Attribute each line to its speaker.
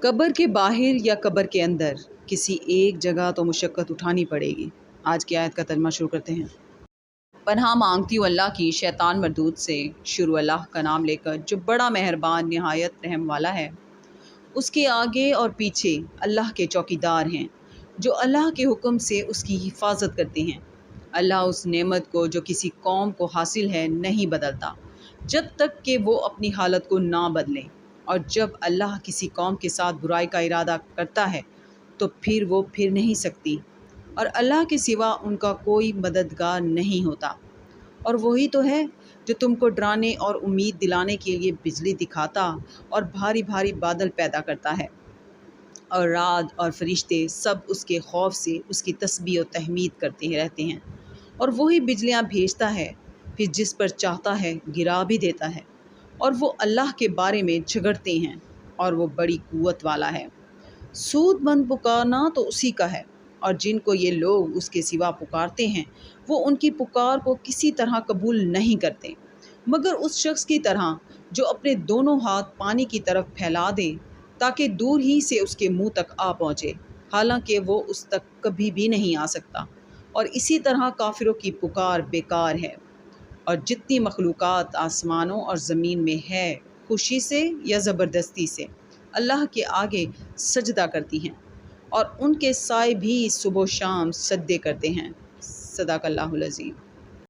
Speaker 1: قبر کے باہر یا قبر کے اندر کسی ایک جگہ تو مشقت اٹھانی پڑے گی۔ آج کی آیت کا ترجمہ شروع کرتے ہیں۔ پناہ مانگتی ہوں اللہ کی شیطان مردود سے۔ شروع اللہ کا نام لے کر جو بڑا مہربان نہایت رحم والا ہے۔ اس کے آگے اور پیچھے اللہ کے چوکیدار ہیں جو اللہ کے حکم سے اس کی حفاظت کرتے ہیں۔ اللہ اس نعمت کو جو کسی قوم کو حاصل ہے نہیں بدلتا جب تک کہ وہ اپنی حالت کو نہ بدلیں، اور جب اللہ کسی قوم کے ساتھ برائی کا ارادہ کرتا ہے تو پھر وہ پھر نہیں سکتی، اور اللہ کے سوا ان کا کوئی مددگار نہیں ہوتا۔ اور وہی تو ہے جو تم کو ڈرانے اور امید دلانے کے لیے بجلی دکھاتا اور بھاری بھاری بادل پیدا کرتا ہے، اور رعد اور فرشتے سب اس کے خوف سے اس کی تسبیح و تحمید کرتے رہتے ہیں۔ اور وہی بجلیاں بھیجتا ہے، پھر جس پر چاہتا ہے گرا بھی دیتا ہے، اور وہ اللہ کے بارے میں جھگڑتے ہیں، اور وہ بڑی قوت والا ہے۔ سود مند پکارنا تو اسی کا ہے، اور جن کو یہ لوگ اس کے سوا پکارتے ہیں وہ ان کی پکار کو کسی طرح قبول نہیں کرتے مگر اس شخص کی طرح جو اپنے دونوں ہاتھ پانی کی طرف پھیلا دے تاکہ دور ہی سے اس کے منہ تک آ پہنچے، حالانکہ وہ اس تک کبھی بھی نہیں آ سکتا۔ اور اسی طرح کافروں کی پکار بیکار ہے۔ اور جتنی مخلوقات آسمانوں اور زمین میں ہے، خوشی سے یا زبردستی سے اللہ کے آگے سجدہ کرتی ہیں، اور ان کے سائے بھی صبح و شام سجدے کرتے ہیں۔ صدق اللہ العظیم۔